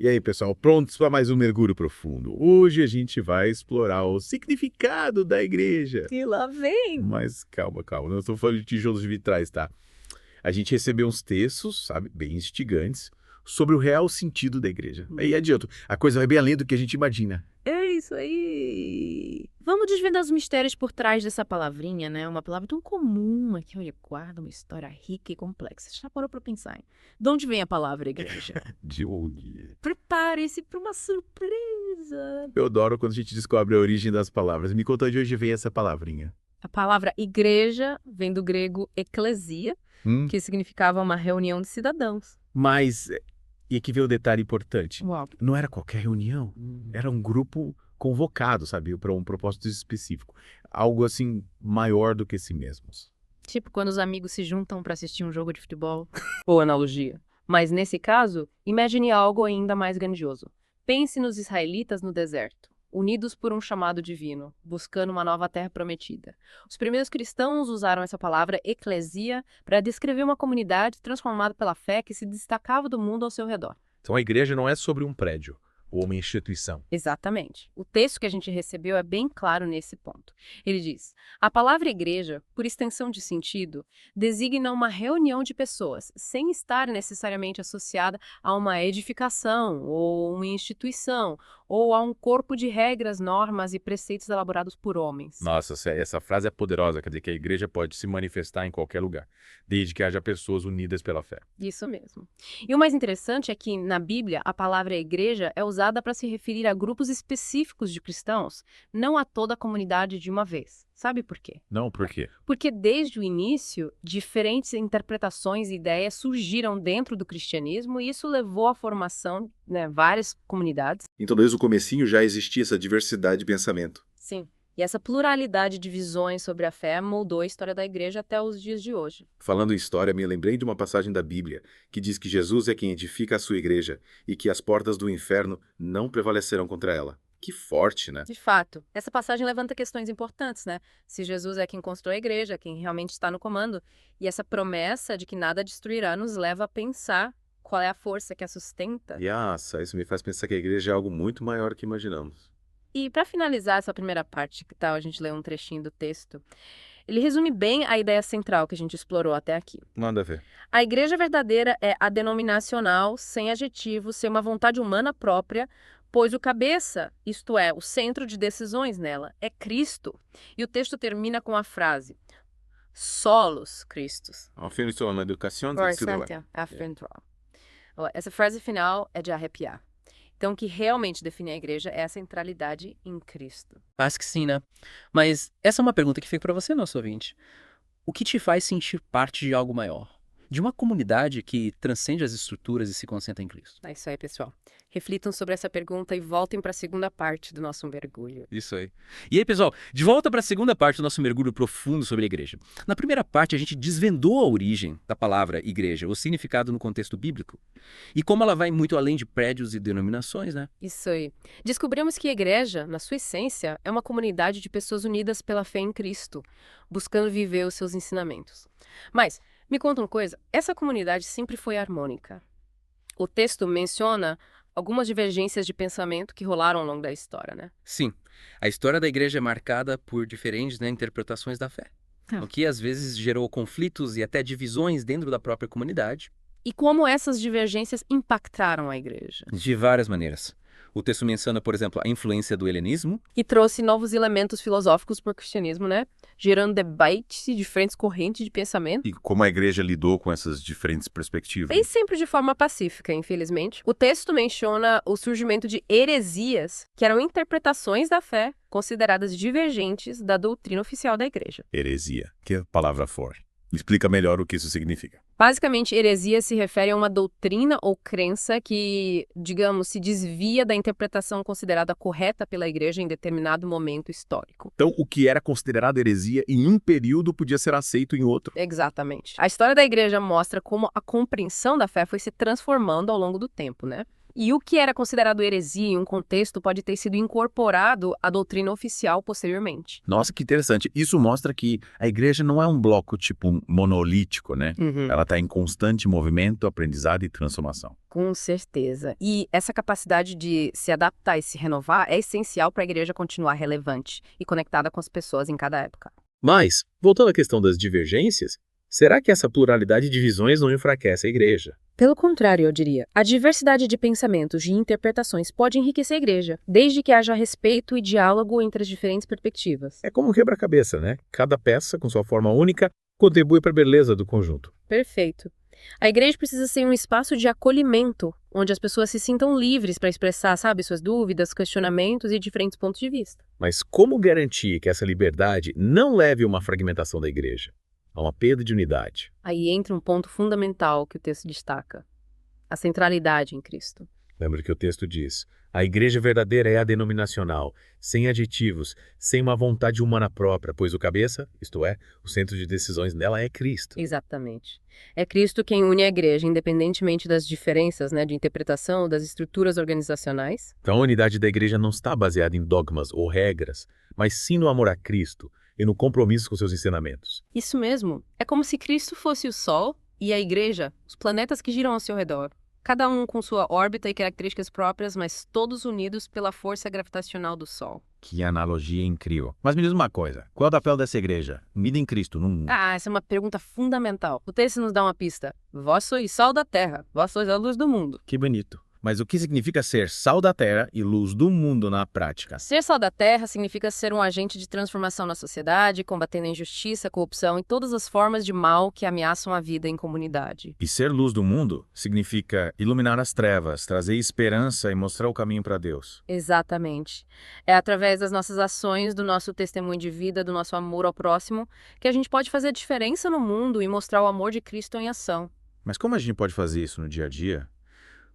E aí, pessoal, prontos para mais um mergulho profundo? Hoje a gente vai explorar o significado da igreja. E lá vem! Mas calma, calma, não estou falando de tijolos de vitrais, tá? A gente recebeu uns textos, sabe, bem instigantes, sobre o real sentido da igreja. Aí adianto, a coisa vai bem além do que a gente imagina. É isso aí! Vamos desvendar os mistérios por trás dessa palavrinha, né? Uma palavra tão comum, mas que, olha, guarda uma história rica e complexa. Você já parou pra pensar, hein? De onde vem a palavra igreja? De onde? Prepare-se para uma surpresa! Eu adoro quando a gente descobre a origem das palavras. Me conta de onde vem essa palavrinha. A palavra igreja vem do grego eclesia, que significava uma reunião de cidadãos. Mas, e aqui vem o detalhe importante. Uau! Não era qualquer reunião. Era um grupo convocado, sabe, para um propósito específico. Algo assim maior do que si mesmos. Tipo quando os amigos se juntam para assistir um jogo de futebol. Boa analogia. Mas nesse caso, imagine algo ainda mais grandioso. Pense nos israelitas no deserto, unidos por um chamado divino, buscando uma nova terra prometida. Os primeiros cristãos usaram essa palavra eclesia para descrever uma comunidade transformada pela fé que se destacava do mundo ao seu redor. Então a igreja não é sobre um prédio ou uma instituição. Exatamente. O texto que a gente recebeu é bem claro nesse ponto. Ele diz: a palavra igreja, por extensão de sentido, designa uma reunião de pessoas, sem estar necessariamente associada a uma edificação, ou uma instituição, ou a um corpo de regras, normas e preceitos elaborados por homens. Nossa, essa frase é poderosa, quer dizer que a igreja pode se manifestar em qualquer lugar, desde que haja pessoas unidas pela fé. Isso mesmo. E o mais interessante é que, na Bíblia, a palavra igreja é usada para se referir a grupos específicos de cristãos, não a toda a comunidade de uma vez. Sabe por quê? Não, por quê? Porque desde o início, diferentes interpretações e ideias surgiram dentro do cristianismo e isso levou à formação de várias comunidades. Então, desde o comecinho já existia essa diversidade de pensamento. Sim. E essa pluralidade de visões sobre a fé moldou a história da igreja até os dias de hoje. Falando em história, me lembrei de uma passagem da Bíblia que diz que Jesus é quem edifica a sua igreja e que as portas do inferno não prevalecerão contra ela. Que forte, né? De fato, essa passagem levanta questões importantes, né? Se Jesus é quem constrói a igreja, quem realmente está no comando, e essa promessa de que nada destruirá nos leva a pensar qual é a força que a sustenta. Nossa, isso me faz pensar que a igreja é algo muito maior do que imaginamos. E para finalizar essa primeira parte, que tal a gente ler um trechinho do texto? Ele resume bem a ideia central que a gente explorou até aqui. Nada a ver. A igreja verdadeira é adenominacional, sem adjetivos, sem uma vontade humana própria, pois o cabeça, isto é, o centro de decisões nela, é Cristo. E o texto termina com a frase: Solos Christus. Enfin, sur l'éducation, Essa frase final é de arrepiar. Então, o que realmente define a igreja é a centralidade em Cristo. Acho que sim, né? Mas essa é uma pergunta que fica para você, nosso ouvinte. O que te faz sentir parte de algo maior? De uma comunidade que transcende as estruturas e se concentra em Cristo? É isso aí, pessoal. Reflitam sobre essa pergunta e voltem para a segunda parte do nosso mergulho. Isso aí. E aí, pessoal, de volta para a segunda parte do nosso mergulho profundo sobre a igreja. Na primeira parte, a gente desvendou a origem da palavra igreja, o significado no contexto bíblico, e como ela vai muito além de prédios e denominações, né? Isso aí. Descobrimos que a igreja, na sua essência, é uma comunidade de pessoas unidas pela fé em Cristo, buscando viver os seus ensinamentos. Mas, me conta uma coisa, essa comunidade sempre foi harmônica. O texto menciona algumas divergências de pensamento que rolaram ao longo da história, né? Sim, a história da igreja é marcada por diferentes, interpretações da fé, o que às vezes gerou conflitos e até divisões dentro da própria comunidade. E como essas divergências impactaram a igreja? De várias maneiras. O texto menciona, por exemplo, a influência do helenismo. E trouxe novos elementos filosóficos para o cristianismo, né? Gerando debates e diferentes correntes de pensamento. E como a igreja lidou com essas diferentes perspectivas? Nem sempre de forma pacífica, infelizmente. O texto menciona o surgimento de heresias, que eram interpretações da fé consideradas divergentes da doutrina oficial da igreja. Heresia. Que palavra forte. Explica melhor o que isso significa. Basicamente, heresia se refere a uma doutrina ou crença que, digamos, se desvia da interpretação considerada correta pela igreja em determinado momento histórico. Então, o que era considerado heresia em um período podia ser aceito em outro. Exatamente. A história da igreja mostra como a compreensão da fé foi se transformando ao longo do tempo, né? E o que era considerado heresia em um contexto pode ter sido incorporado à doutrina oficial posteriormente. Nossa, que interessante. Isso mostra que a igreja não é um bloco tipo monolítico, né? Ela está em constante movimento, aprendizado e transformação. Com certeza. E essa capacidade de se adaptar e se renovar é essencial para a igreja continuar relevante e conectada com as pessoas em cada época. Mas, voltando à questão das divergências, será que essa pluralidade de visões não enfraquece a igreja? Pelo contrário, eu diria, a diversidade de pensamentos e interpretações pode enriquecer a igreja, desde que haja respeito e diálogo entre as diferentes perspectivas. É como um quebra-cabeça, né? Cada peça, com sua forma única, contribui para a beleza do conjunto. Perfeito. A igreja precisa ser um espaço de acolhimento, onde as pessoas se sintam livres para expressar, sabe, suas dúvidas, questionamentos e diferentes pontos de vista. Mas como garantir que essa liberdade não leve a uma fragmentação da igreja, a uma perda de unidade? Aí entra um ponto fundamental que o texto destaca: a centralidade em Cristo. Lembra que o texto diz: a igreja verdadeira é a denominacional, sem adjetivos, sem uma vontade humana própria, pois o cabeça, isto é, o centro de decisões nela é Cristo. Exatamente. É Cristo quem une a igreja, independentemente das diferenças, de interpretação das estruturas organizacionais. Então a unidade da igreja não está baseada em dogmas ou regras, mas sim no amor a Cristo e no compromisso com seus ensinamentos. Isso mesmo. É como se Cristo fosse o Sol e a igreja, os planetas que giram ao seu redor. Cada um com sua órbita e características próprias, mas todos unidos pela força gravitacional do Sol. Que analogia incrível. Mas me diz uma coisa, qual é o papel dessa igreja? Unida em Cristo, num... Essa é uma pergunta fundamental. O texto nos dá uma pista. Vós sois sal da terra, vós sois a luz do mundo. Que bonito. Mas o que significa ser sal da terra e luz do mundo na prática? Ser sal da terra significa ser um agente de transformação na sociedade, combatendo a injustiça, a corrupção e todas as formas de mal que ameaçam a vida em comunidade. E ser luz do mundo significa iluminar as trevas, trazer esperança e mostrar o caminho para Deus. Exatamente. É através das nossas ações, do nosso testemunho de vida, do nosso amor ao próximo, que a gente pode fazer a diferença no mundo e mostrar o amor de Cristo em ação. Mas como a gente pode fazer isso no dia a dia?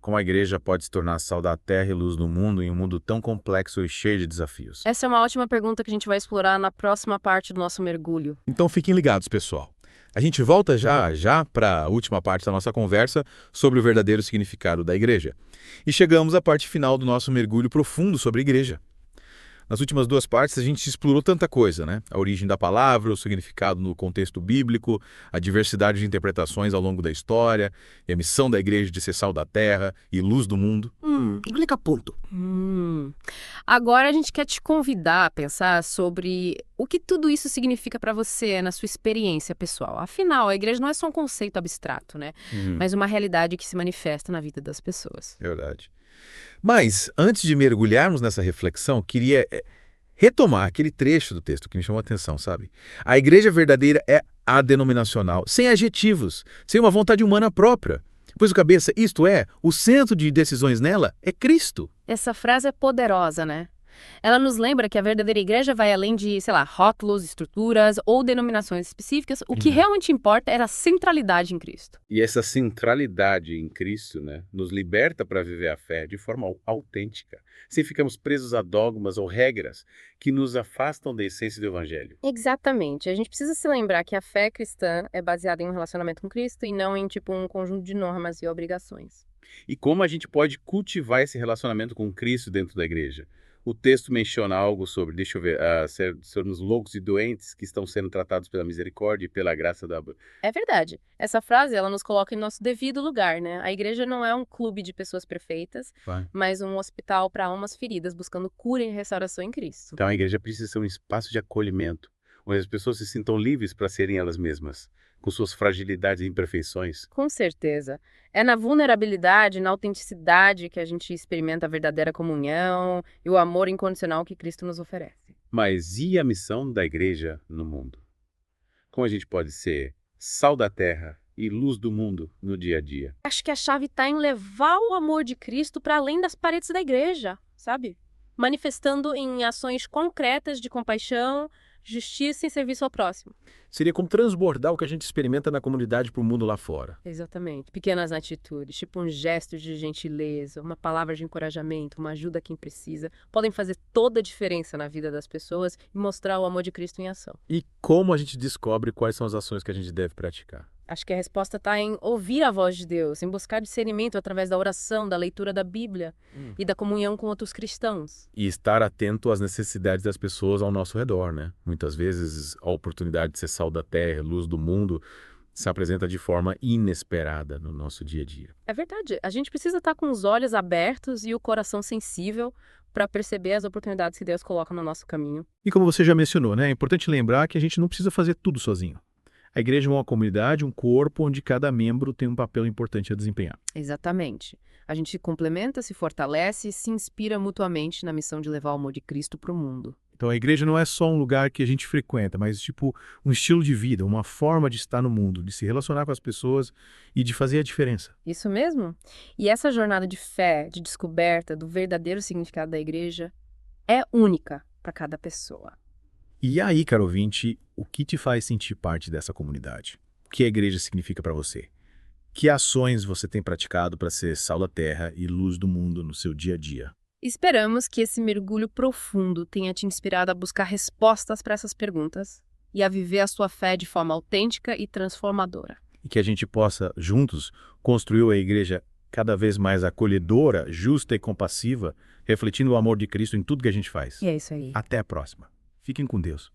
Como a igreja pode se tornar sal da terra e luz do mundo em um mundo tão complexo e cheio de desafios? Essa é uma ótima pergunta que a gente vai explorar na próxima parte do nosso mergulho. Então fiquem ligados, pessoal. A gente volta já para a última parte da nossa conversa sobre o verdadeiro significado da igreja. E chegamos à parte final do nosso mergulho profundo sobre a igreja. Nas últimas duas partes, a gente explorou tanta coisa, né? A origem da palavra, o significado no contexto bíblico, a diversidade de interpretações ao longo da história, e a missão da igreja de ser sal da terra e luz do mundo. Explica ponto. Agora a gente quer te convidar a pensar sobre o que tudo isso significa para você na sua experiência pessoal. Afinal, a igreja não é só um conceito abstrato, né? Mas uma realidade que se manifesta na vida das pessoas. É verdade. Mas, antes de mergulharmos nessa reflexão, queria retomar aquele trecho do texto que me chamou a atenção, sabe? A igreja verdadeira é adenominacional, sem adjetivos, sem uma vontade humana própria. Pois o cabeça, isto é, o centro de decisões nela é Cristo. Essa frase é poderosa, né? Ela nos lembra que a verdadeira igreja vai além de, rótulos, estruturas ou denominações específicas. O que realmente importa é a centralidade em Cristo. E essa centralidade em Cristo, né, nos liberta para viver a fé de forma autêntica, sem ficarmos presos a dogmas ou regras que nos afastam da essência do Evangelho. Exatamente. A gente precisa se lembrar que a fé cristã é baseada em um relacionamento com Cristo e não em, um conjunto de normas e obrigações. E como a gente pode cultivar esse relacionamento com Cristo dentro da igreja? O texto menciona algo sobre, sermos loucos e doentes que estão sendo tratados pela misericórdia e pela graça da... É verdade. Essa frase, ela nos coloca em nosso devido lugar, né? A igreja não é um clube de pessoas perfeitas, mas um hospital para almas feridas, buscando cura e restauração em Cristo. Então a igreja precisa ser um espaço de acolhimento, onde as pessoas se sintam livres para serem elas mesmas, com suas fragilidades e imperfeições. Com certeza. É na vulnerabilidade, na autenticidade que a gente experimenta a verdadeira comunhão e o amor incondicional que Cristo nos oferece. Mas e a missão da igreja no mundo? Como a gente pode ser sal da terra e luz do mundo no dia a dia? Acho que a chave está em levar o amor de Cristo para além das paredes da igreja, sabe? Manifestando em ações concretas de compaixão, justiça e serviço ao próximo. Seria como transbordar o que a gente experimenta na comunidade para o mundo lá fora. Exatamente. Pequenas atitudes, tipo um gesto de gentileza, uma palavra de encorajamento, uma ajuda a quem precisa, podem fazer toda a diferença na vida das pessoas e mostrar o amor de Cristo em ação. E como a gente descobre quais são as ações que a gente deve praticar? Acho que a resposta está em ouvir a voz de Deus, em buscar discernimento através da oração, da leitura da Bíblia e da comunhão com outros cristãos. E estar atento às necessidades das pessoas ao nosso redor, né? Muitas vezes a oportunidade de ser sal da terra, luz do mundo, se apresenta de forma inesperada no nosso dia a dia. É verdade, a gente precisa estar com os olhos abertos e o coração sensível para perceber as oportunidades que Deus coloca no nosso caminho. E como você já mencionou, né, é importante lembrar que a gente não precisa fazer tudo sozinho. A igreja é uma comunidade, um corpo onde cada membro tem um papel importante a desempenhar. Exatamente. A gente se complementa, se fortalece e se inspira mutuamente na missão de levar o amor de Cristo para o mundo. Então a igreja não é só um lugar que a gente frequenta, mas tipo um estilo de vida, uma forma de estar no mundo, de se relacionar com as pessoas e de fazer a diferença. Isso mesmo? E essa jornada de fé, de descoberta do verdadeiro significado da igreja é única para cada pessoa. E aí, caro ouvinte, o que te faz sentir parte dessa comunidade? O que a igreja significa para você? Que ações você tem praticado para ser sal da terra e luz do mundo no seu dia a dia? Esperamos que esse mergulho profundo tenha te inspirado a buscar respostas para essas perguntas e a viver a sua fé de forma autêntica e transformadora. E que a gente possa, juntos, construir a igreja cada vez mais acolhedora, justa e compassiva, refletindo o amor de Cristo em tudo que a gente faz. E é isso aí. Até a próxima. Fiquem com Deus.